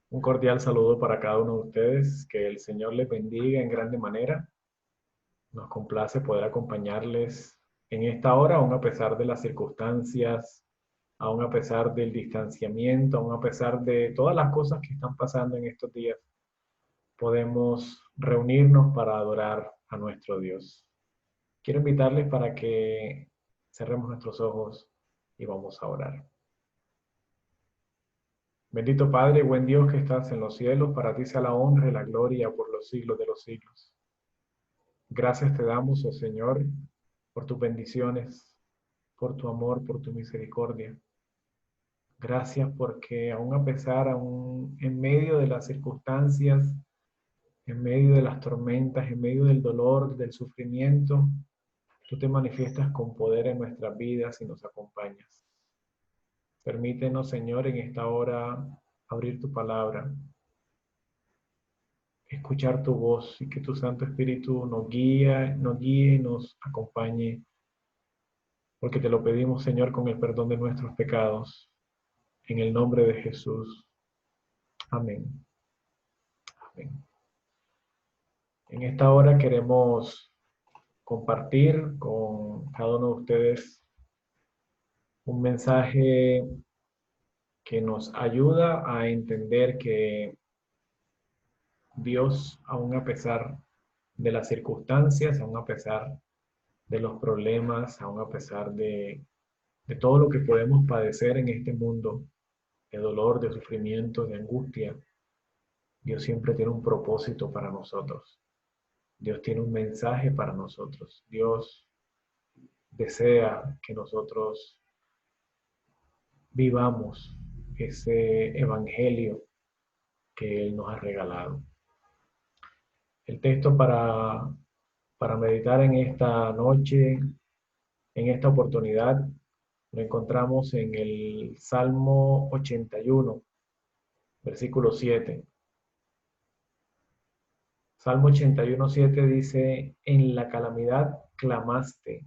Un cordial saludo para cada uno de ustedes. Que el Señor les bendiga en grande manera. Nos complace poder acompañarles en esta hora, aun a pesar de las circunstancias, aun a pesar del distanciamiento, aun a pesar de todas las cosas que están pasando en estos días. Podemos reunirnos para adorar a nuestro Dios. Quiero invitarles para que cerremos nuestros ojos y vamos a orar. Bendito Padre, buen Dios que estás en los cielos, para ti sea la honra y la gloria por los siglos de los siglos. Gracias te damos, oh Señor, por tus bendiciones, por tu amor, por tu misericordia. Gracias porque aún a pesar, aún en medio de las circunstancias, en medio de las tormentas, en medio del dolor, del sufrimiento, tú te manifiestas con poder en nuestras vidas y nos acompañas. Permítenos, Señor, en esta hora abrir tu palabra, escuchar tu voz y que tu Santo Espíritu nos guíe y nos acompañe, porque te lo pedimos, Señor, con el perdón de nuestros pecados, en el nombre de Jesús. Amén. Amén. En esta hora queremos compartir con cada uno de ustedes un mensaje que nos ayuda a entender que Dios, aun a pesar de las circunstancias, aun a pesar de los problemas, aun a pesar de todo lo que podemos padecer en este mundo, de dolor, de sufrimiento, de angustia, Dios siempre tiene un propósito para nosotros. Dios tiene un mensaje para nosotros. Dios desea que nosotros vivamos ese evangelio que Él nos ha regalado. El texto para meditar en esta noche, en esta oportunidad, lo encontramos en el Salmo 81, versículo 7. Salmo 81, 7 dice: en la calamidad clamaste,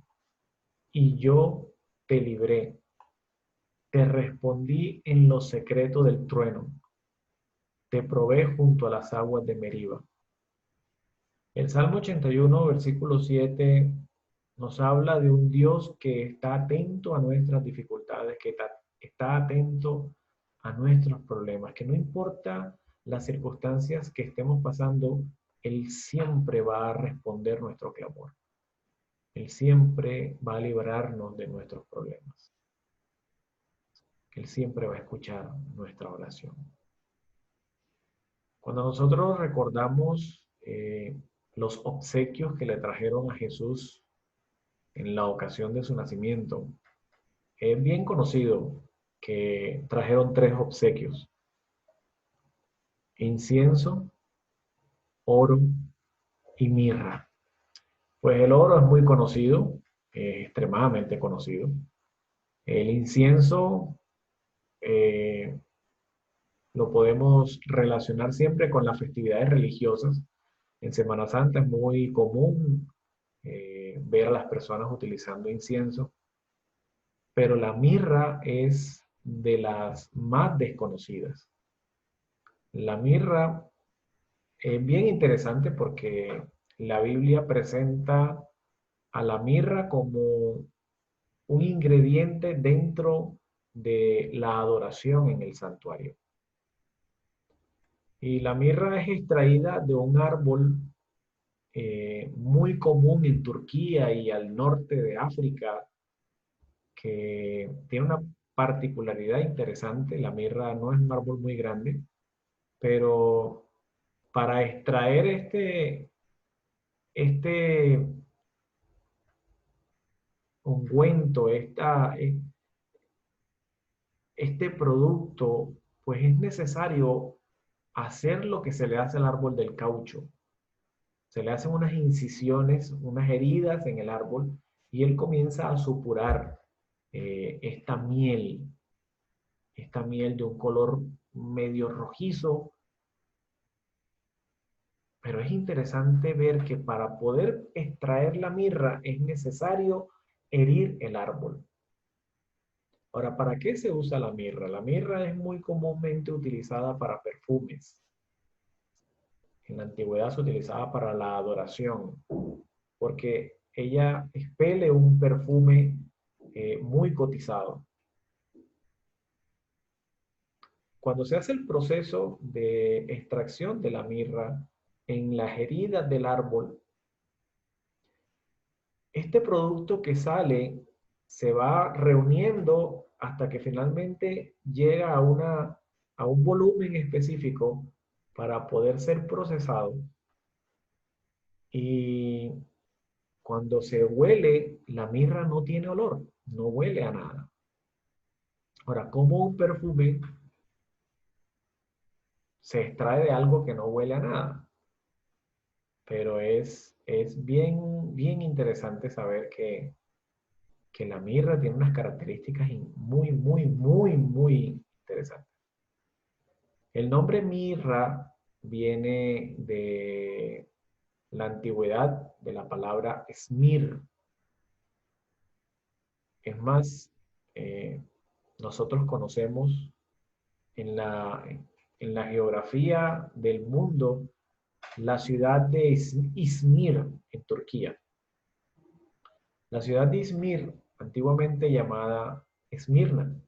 y yo te libré. Te respondí en lo secreto del trueno. Te probé junto a las aguas de Meriba. El Salmo 81, versículo 7, nos habla de un Dios que está atento a nuestras dificultades, que está atento a nuestros problemas, que no importa las circunstancias que estemos pasando, Él siempre va a responder nuestro clamor. Él siempre va a librarnos de nuestros problemas. Él siempre va a escuchar nuestra oración. Cuando nosotros recordamos los obsequios que le trajeron a Jesús en la ocasión de su nacimiento, es bien conocido que trajeron tres obsequios: incienso, oro y mirra. Pues el oro es muy conocido, extremadamente conocido. El incienso eh, lo podemos relacionar siempre con las festividades religiosas. En Semana Santa es muy común ver a las personas utilizando incienso, pero la mirra es de las más desconocidas. La mirra es bien interesante porque la Biblia presenta a la mirra como un ingrediente dentro de la adoración en el santuario. Y la mirra es extraída de un árbol muy común en Turquía y al norte de África, que tiene una particularidad interesante. La mirra no es un árbol muy grande, pero para extraer este ungüento, este producto, pues es necesario hacer lo que se le hace al árbol del caucho. Se le hacen unas incisiones, unas heridas en el árbol, y él comienza a supurar esta miel de un color medio rojizo. Pero es interesante ver que para poder extraer la mirra es necesario herir el árbol. Ahora, ¿para qué se usa la mirra? La mirra es muy comúnmente utilizada para perfumes. En la antigüedad se utilizaba para la adoración, porque ella expele un perfume muy cotizado. Cuando se hace el proceso de extracción de la mirra en las heridas del árbol, este producto que sale se va reuniendo hasta que finalmente llega a un volumen específico para poder ser procesado. Y cuando se huele, la mirra no tiene olor, no huele a nada. Ahora, ¿cómo un perfume se extrae de algo que no huele a nada? Pero es bien interesante saber que la mirra tiene unas características muy interesantes. El nombre mirra viene de la antigüedad de la palabra esmir. Es más, eh, nosotros conocemos en en la geografía del mundo la ciudad de Izmir, en Turquía. La ciudad de Izmir, antiguamente llamada Esmirna.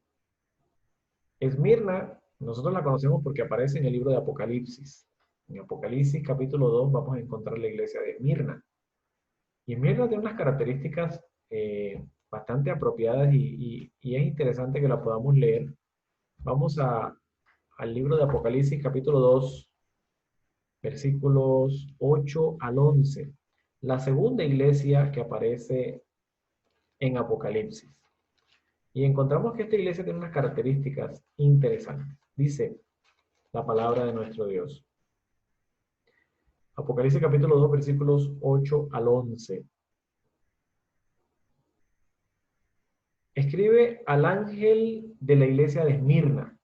Esmirna, nosotros la conocemos porque aparece en el libro de Apocalipsis. En Apocalipsis capítulo 2 vamos a encontrar la iglesia de Esmirna. Y Esmirna tiene unas características bastante apropiadas y es interesante que la podamos leer. Vamos al libro de Apocalipsis capítulo 2, versículos 8 al 11. La segunda iglesia que aparece en Apocalipsis. Y encontramos que esta iglesia tiene unas características interesantes. Dice la palabra de nuestro Dios. Apocalipsis capítulo 2, versículos 8 al 11. Escribe al ángel de la iglesia de Esmirna,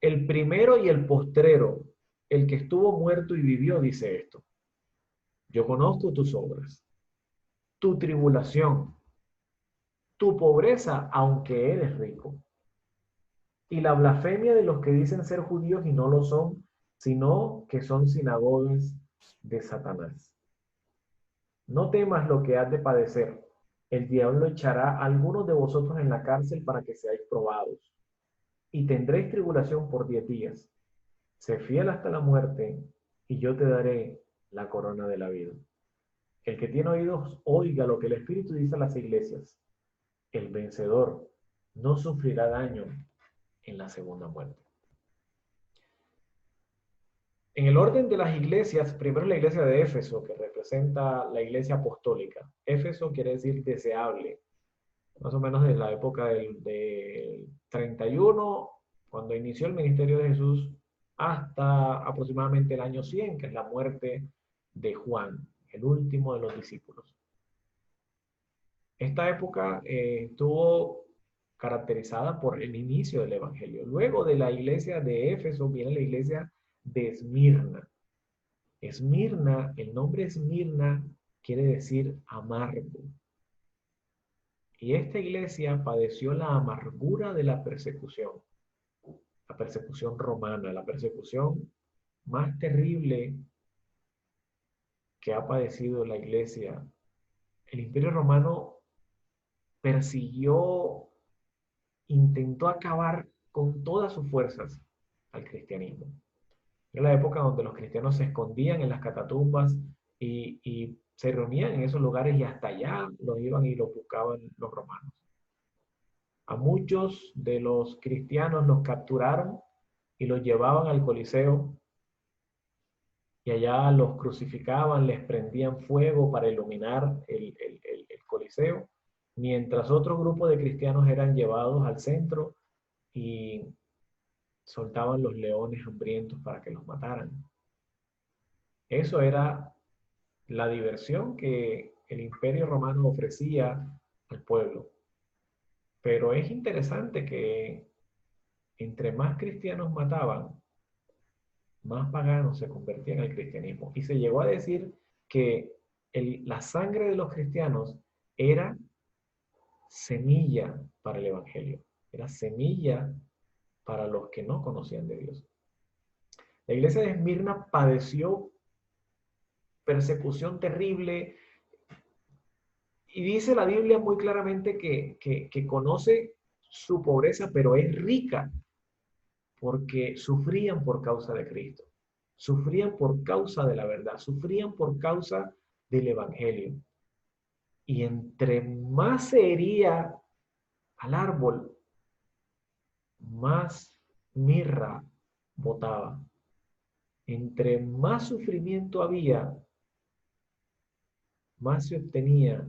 el primero y el postrero, el que estuvo muerto y vivió, dice esto. Yo conozco tus obras, tu tribulación, tu pobreza, aunque eres rico, y la blasfemia de los que dicen ser judíos y no lo son, sino que son sinagogas de Satanás. No temas lo que has de padecer. El diablo echará a algunos de vosotros en la cárcel para que seáis probados, y tendréis tribulación por 10 días. Sé fiel hasta la muerte, y yo te daré la corona de la vida. El que tiene oídos, oiga lo que el Espíritu dice a las iglesias. El vencedor no sufrirá daño en la segunda muerte. En el orden de las iglesias, primero la iglesia de Éfeso, que representa la iglesia apostólica. Éfeso quiere decir deseable, más o menos de la época del 31, cuando inició el ministerio de Jesús, hasta aproximadamente el año 100, que es la muerte de Juan, el último de los discípulos. Esta época estuvo caracterizada por el inicio del Evangelio. Luego de la iglesia de Éfeso viene la iglesia de Esmirna. Esmirna, el nombre Esmirna quiere decir amargo. Y esta iglesia padeció la amargura de la persecución romana, la persecución más terrible que ha padecido la iglesia. El Imperio Romano persiguió, intentó acabar con todas sus fuerzas al cristianismo. Era la época donde los cristianos se escondían en las catatumbas y se reunían en esos lugares y hasta allá los iban y los buscaban los romanos. A muchos de los cristianos los capturaron y los llevaban al Coliseo y allá los crucificaban, les prendían fuego para iluminar el Coliseo, mientras otro grupo de cristianos eran llevados al centro y soltaban los leones hambrientos para que los mataran. Eso era la diversión que el Imperio Romano ofrecía al pueblo. Pero es interesante que entre más cristianos mataban, más paganos se convertían al cristianismo. Y se llegó a decir que la sangre de los cristianos era semilla para el Evangelio. Era semilla para los que no conocían de Dios. La iglesia de Esmirna padeció persecución terrible y dice la Biblia muy claramente que conoce su pobreza, pero es rica porque sufrían por causa de Cristo, sufrían por causa de la verdad, sufrían por causa del Evangelio. Y entre más se hería al árbol, más mirra botaba. Entre más sufrimiento había, más se obtenía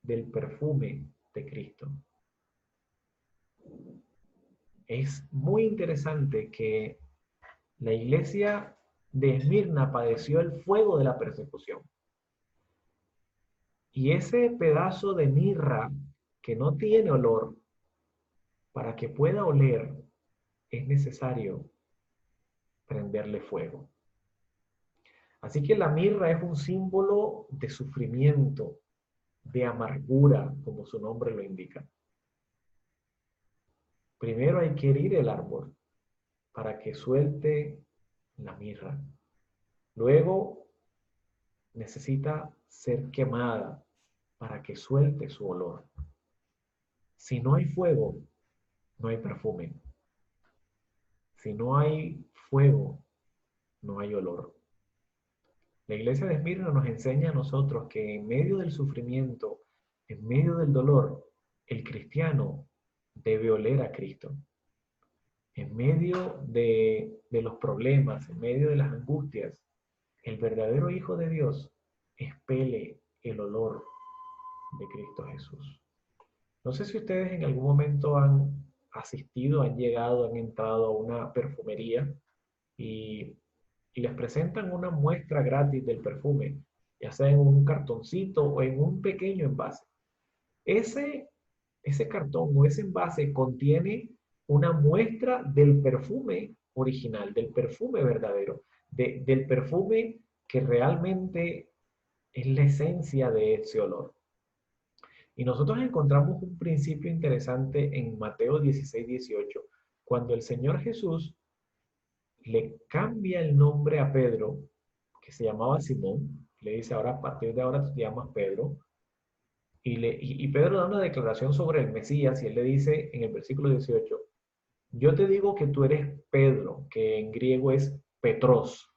del perfume de Cristo. Es muy interesante que la iglesia de Esmirna padeció el fuego de la persecución. Y ese pedazo de mirra que no tiene olor, para que pueda oler, es necesario prenderle fuego. Así que la mirra es un símbolo de sufrimiento, de amargura, como su nombre lo indica. Primero hay que herir el árbol para que suelte la mirra. Luego necesita ser quemada para que suelte su olor. Si no hay fuego, no hay perfume. Si no hay fuego, no hay olor. La iglesia de Esmirna nos enseña a nosotros que en medio del sufrimiento, en medio del dolor, el cristiano debe oler a Cristo. En medio de los problemas, en medio de las angustias, el verdadero Hijo de Dios expele el olor de Cristo Jesús. No sé si ustedes en algún momento han asistido, han llegado, han entrado a una perfumería y les presentan una muestra gratis del perfume, ya sea en un cartoncito o en un pequeño envase. Ese, ese cartón o ese envase contiene una muestra del perfume original, del perfume verdadero, del perfume que realmente es la esencia de ese olor. Y nosotros encontramos un principio interesante en Mateo 16:18, cuando el Señor Jesús le cambia el nombre a Pedro, que se llamaba Simón, le dice ahora, a partir de ahora te llamas Pedro, y Pedro da una declaración sobre el Mesías, y él le dice en el versículo 18, yo te digo que tú eres Pedro, que en griego es Petros.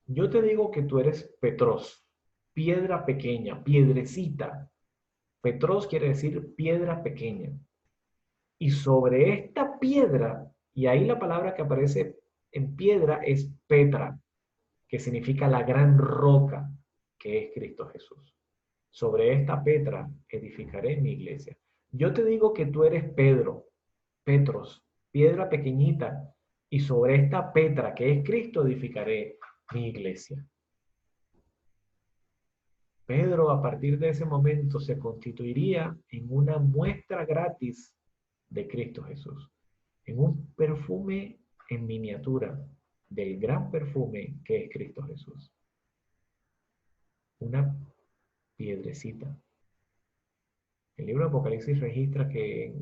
Yo te digo que tú eres Petros, piedra pequeña, piedrecita. Petros quiere decir piedra pequeña. Y sobre esta piedra, y ahí la palabra que aparece en piedra es Petra, que significa la gran roca, que es Cristo Jesús. Sobre esta Petra edificaré mi iglesia. Yo te digo que tú eres Pedro, Petros, piedra pequeñita, y sobre esta Petra, que es Cristo, edificaré mi iglesia. Pedro, a partir de ese momento, se constituiría en una muestra gratis de Cristo Jesús, en un perfume en miniatura del gran perfume que es Cristo Jesús. Una piedrecita. El libro de Apocalipsis registra que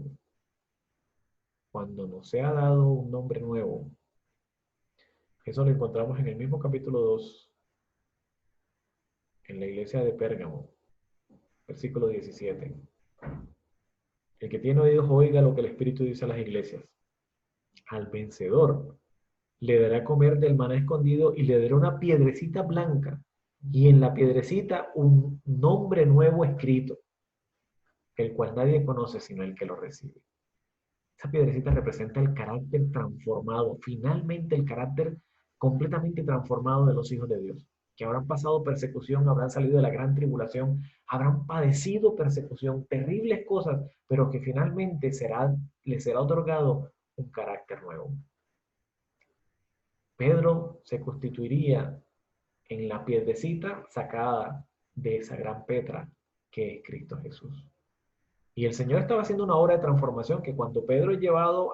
cuando nos sea dado un nombre nuevo, eso lo encontramos en el mismo capítulo 2, en la iglesia de Pérgamo, versículo 17. El que tiene oídos oiga lo que el Espíritu dice a las iglesias. Al vencedor le dará a comer del maná escondido y le dará una piedrecita blanca y en la piedrecita un nombre nuevo escrito, el cual nadie conoce sino el que lo recibe. Esa piedrecita representa el carácter transformado, finalmente el carácter completamente transformado de los hijos de Dios, que habrán pasado persecución, habrán salido de la gran tribulación, habrán padecido persecución, terribles cosas, pero que finalmente les será otorgado un carácter nuevo. Pedro se constituiría en la piedrecita sacada de esa gran Petra que es Cristo Jesús. Y el Señor estaba haciendo una obra de transformación que cuando Pedro es llevado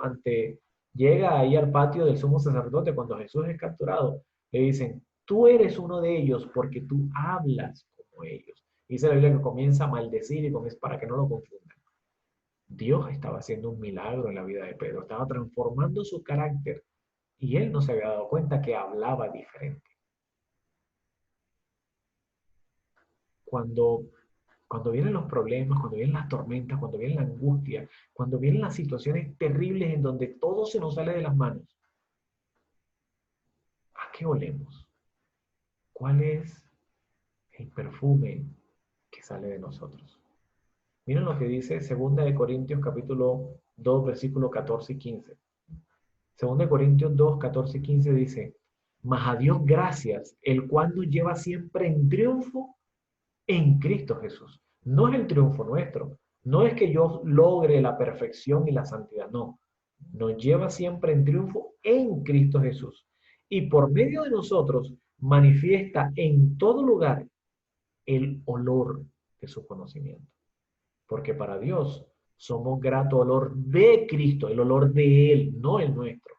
llega ahí al patio del sumo sacerdote, cuando Jesús es capturado, le dicen, tú eres uno de ellos porque tú hablas como ellos. Y dice la Biblia que comienza a maldecir y comienza para que no lo confundan. Dios estaba haciendo un milagro en la vida de Pedro, estaba transformando su carácter y él no se había dado cuenta que hablaba diferente. Cuando, cuando vienen los problemas, cuando vienen las tormentas, cuando viene la angustia, cuando vienen las situaciones terribles en donde todo se nos sale de las manos, ¿a qué olemos? ¿Cuál es el perfume que sale de nosotros? Miren lo que dice 2 Corintios capítulo 2 versículo 14 y 15. 2 Corintios 2 14 y 15 dice, mas a Dios gracias, el cual nos lleva siempre en triunfo en Cristo Jesús. No es el triunfo nuestro, no es que yo logre la perfección y la santidad, no. Nos lleva siempre en triunfo en Cristo Jesús. Y por medio de nosotros manifiesta en todo lugar el olor de su conocimiento. Porque para Dios somos grato olor de Cristo, el olor de Él, no el nuestro.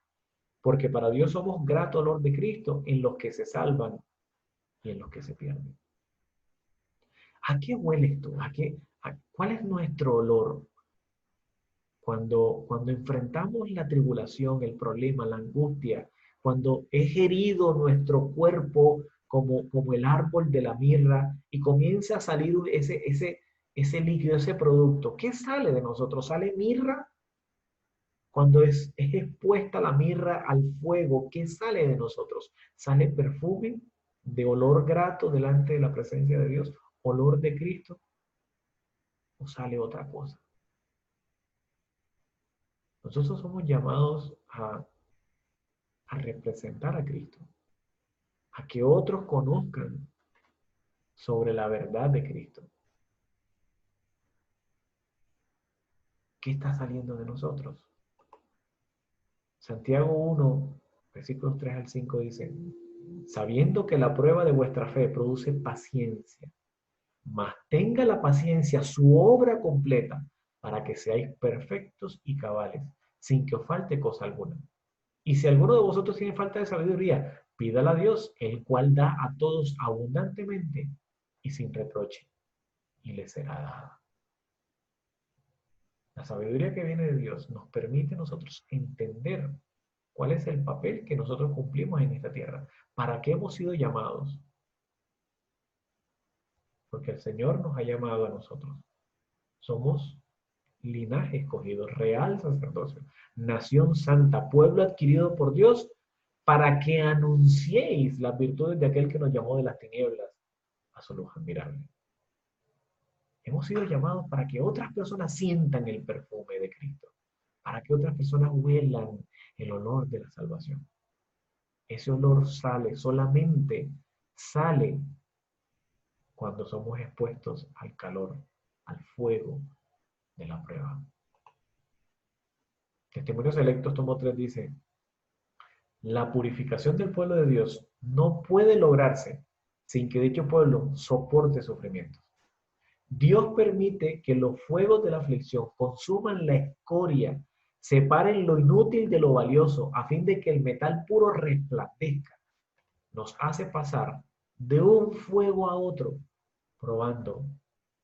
Porque para Dios somos grato olor de Cristo en los que se salvan y en los que se pierden. ¿A qué hueles tú? ¿Cuál es nuestro olor? Cuando enfrentamos la tribulación, el problema, la angustia, cuando es herido nuestro cuerpo como el árbol de la mirra y comienza a salir ese líquido, ese producto, ¿qué sale de nosotros? ¿Sale mirra? Cuando es expuesta la mirra al fuego, ¿qué sale de nosotros? ¿Sale perfume de olor grato delante de la presencia de Dios? ¿Olor de Cristo? ¿O sale otra cosa? Nosotros somos llamados a representar a Cristo, a que otros conozcan sobre la verdad de Cristo. ¿Qué está saliendo de nosotros? Santiago 1, versículos 3 al 5 dice, sabiendo que la prueba de vuestra fe produce paciencia, mas tenga la paciencia su obra completa para que seáis perfectos y cabales, sin que os falte cosa alguna. Y si alguno de vosotros tiene falta de sabiduría, pídala a Dios, el cual da a todos abundantemente y sin reproche, y le será dada. La sabiduría que viene de Dios nos permite a nosotros entender cuál es el papel que nosotros cumplimos en esta tierra, para qué hemos sido llamados, porque el Señor nos ha llamado a nosotros. Somos linaje escogido, real sacerdocio, nación santa, pueblo adquirido por Dios, para que anunciéis las virtudes de aquel que nos llamó de las tinieblas a su luz admirable. Hemos sido llamados para que otras personas sientan el perfume de Cristo, para que otras personas huelan el olor de la salvación. Ese olor sale, solamente sale cuando somos expuestos al calor, al fuego de la prueba. Testimonios Selectos, tomo 3 dice, la purificación del pueblo de Dios no puede lograrse sin que dicho pueblo soporte sufrimientos. Dios permite que los fuegos de la aflicción consuman la escoria, separen lo inútil de lo valioso, a fin de que el metal puro resplandezca. Nos hace pasar de un fuego a otro, probando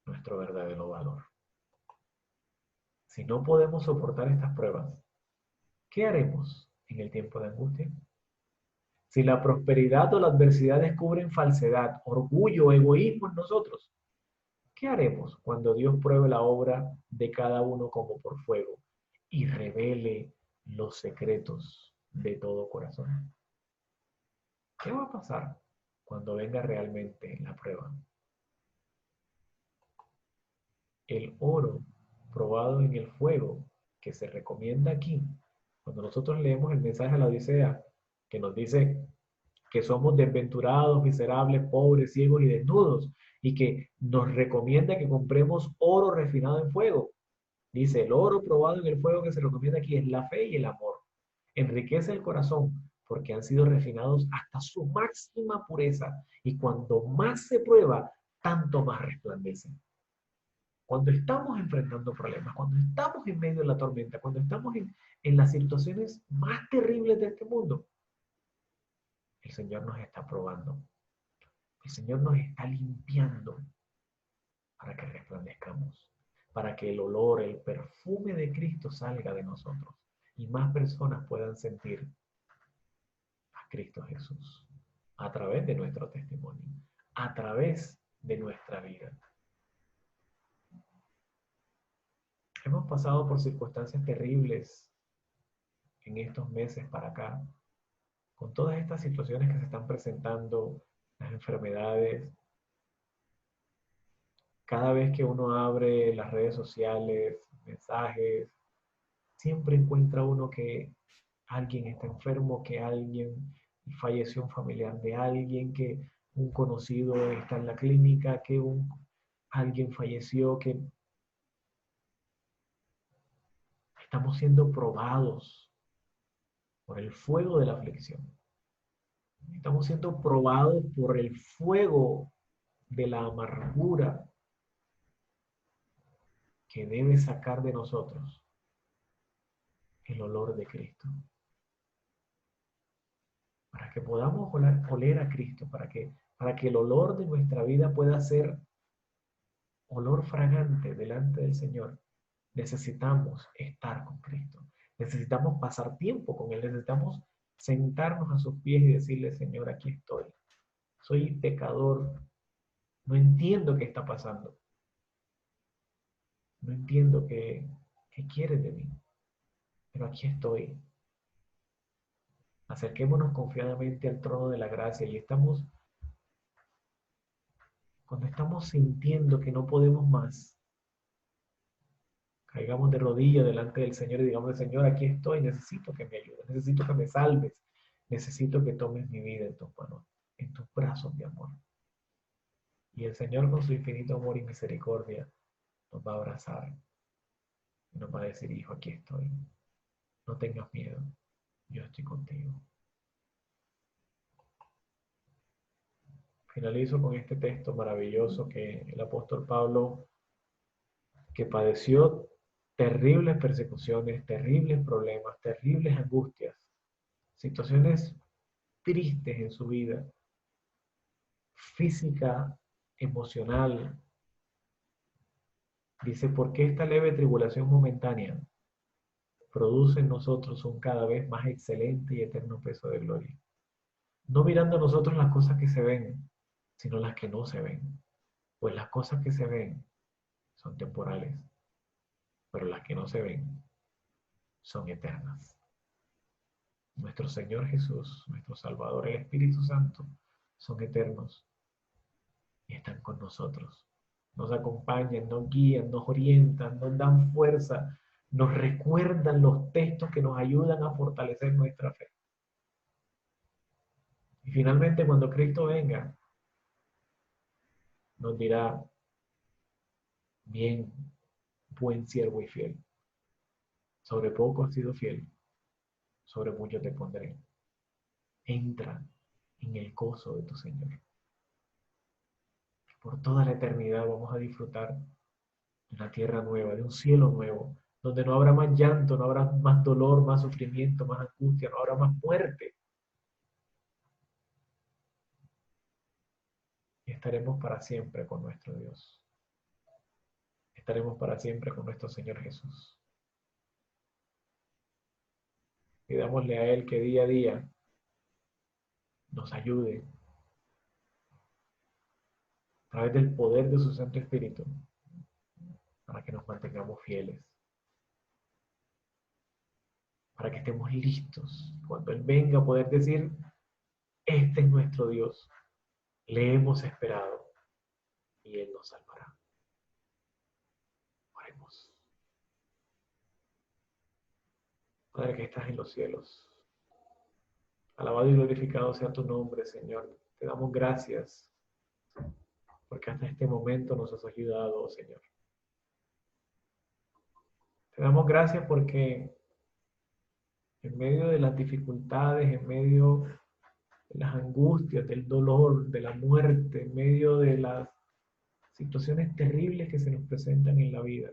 nuestro verdadero valor. Si no podemos soportar estas pruebas, ¿qué haremos en el tiempo de angustia? Si la prosperidad o la adversidad descubren falsedad, orgullo o egoísmo en nosotros, ¿qué haremos cuando Dios pruebe la obra de cada uno como por fuego y revele los secretos de todo corazón? ¿Qué va a pasar cuando venga realmente la prueba? El oro probado en el fuego que se recomienda aquí, cuando nosotros leemos el mensaje a la Odisea, que nos dice que somos desventurados, miserables, pobres, ciegos y desnudos, y que nos recomienda que compremos oro refinado en fuego. Dice, el oro probado en el fuego que se recomienda aquí es la fe y el amor. Enriquece el corazón porque han sido refinados hasta su máxima pureza, y cuando más se prueba, tanto más resplandece. Cuando estamos enfrentando problemas, cuando estamos en medio de la tormenta, cuando estamos en las situaciones más terribles de este mundo, el Señor nos está probando. El Señor nos está limpiando para que resplandezcamos. para que el olor, el perfume de Cristo salga de nosotros y más personas puedan sentir a Cristo Jesús a través de nuestro testimonio, a través de nuestra vida. Hemos pasado por circunstancias terribles en estos meses para acá, con todas estas situaciones que se están presentando, las enfermedades. Cada vez que uno abre las redes sociales, mensajes, siempre encuentra uno que alguien está enfermo, que alguien falleció un familiar de alguien, que un conocido está en la clínica, que alguien falleció, que estamos siendo probados por el fuego de la aflicción. Estamos siendo probados por el fuego de la amargura que debe sacar de nosotros el olor de Cristo. Para que podamos oler a Cristo, para que el olor de nuestra vida pueda ser olor fragante delante del Señor, necesitamos estar con Cristo. Necesitamos pasar tiempo con Él. Necesitamos sentarnos a sus pies y decirle, Señor, aquí estoy. Soy pecador. No entiendo qué está pasando. No entiendo qué quieres de mí. Pero aquí estoy. Acerquémonos confiadamente al trono de la gracia y cuando estamos sintiendo que no podemos más, caigamos de rodillas delante del Señor y digamos, Señor, aquí estoy, necesito que me ayudes, necesito que me salves, necesito que tomes mi vida en tus manos, en tus brazos de amor. Y el Señor con su infinito amor y misericordia nos va a abrazar y nos va a decir, hijo, aquí estoy, no tengas miedo, yo estoy contigo. Finalizo con este texto maravilloso que el apóstol Pablo, que padeció terribles persecuciones, terribles problemas, terribles angustias, situaciones tristes en su vida, física, emocional. Dice, porque esta leve tribulación momentánea produce en nosotros un cada vez más excelente y eterno peso de gloria. No mirando a nosotros las cosas que se ven, sino las que no se ven. Pues las cosas que se ven son temporales, pero las que no se ven son eternas. Nuestro Señor Jesús, nuestro Salvador, el Espíritu Santo, son eternos y están con nosotros. Nos acompañan, nos guían, nos orientan, nos dan fuerza, nos recuerdan los textos que nos ayudan a fortalecer nuestra fe. Y finalmente, cuando Cristo venga, nos dirá, bien, buen siervo y fiel. Sobre poco has sido fiel, sobre mucho te pondré. Entra en el gozo de tu Señor. Por toda la eternidad vamos a disfrutar de una tierra nueva, de un cielo nuevo, donde no habrá más llanto, no habrá más dolor, más sufrimiento, más angustia, no habrá más muerte. Y estaremos para siempre con nuestro Dios. Estaremos para siempre con nuestro Señor Jesús. Pidámosle a Él que día a día nos ayude a través del poder de su Santo Espíritu para que nos mantengamos fieles, para que estemos listos cuando Él venga a poder decir, este es nuestro Dios, le hemos esperado y Él nos salvará. Oremos. Padre que estás en los cielos, alabado y glorificado sea tu nombre, Señor. Te damos gracias porque hasta este momento nos has ayudado, Señor. Te damos gracias porque en medio de las dificultades, en medio de las angustias, del dolor, de la muerte, en medio de las situaciones terribles que se nos presentan en la vida,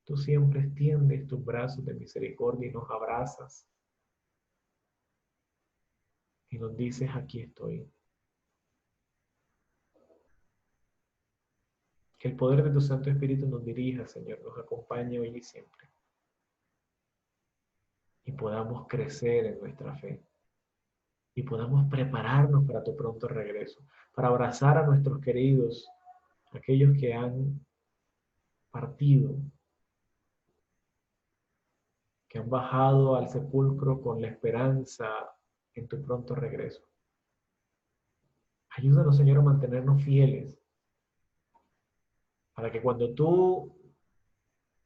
tú siempre extiendes tus brazos de misericordia y nos abrazas y nos dices, aquí estoy. Que el poder de tu Santo Espíritu nos dirija, Señor, nos acompañe hoy y siempre. Y podamos crecer en nuestra fe. Y podamos prepararnos para tu pronto regreso. Para abrazar a nuestros queridos, aquellos que han partido, que han bajado al sepulcro con la esperanza en tu pronto regreso. Ayúdanos, Señor, a mantenernos fieles, para que cuando tú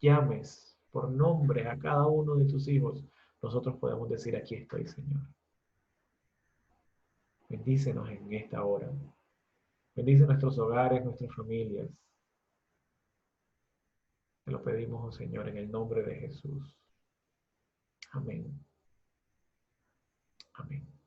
llames por nombre a cada uno de tus hijos, nosotros podamos decir, aquí estoy, Señor. Bendícenos en esta hora. Bendice nuestros hogares, nuestras familias. Te lo pedimos, oh Señor, en el nombre de Jesús. Amén. Amén.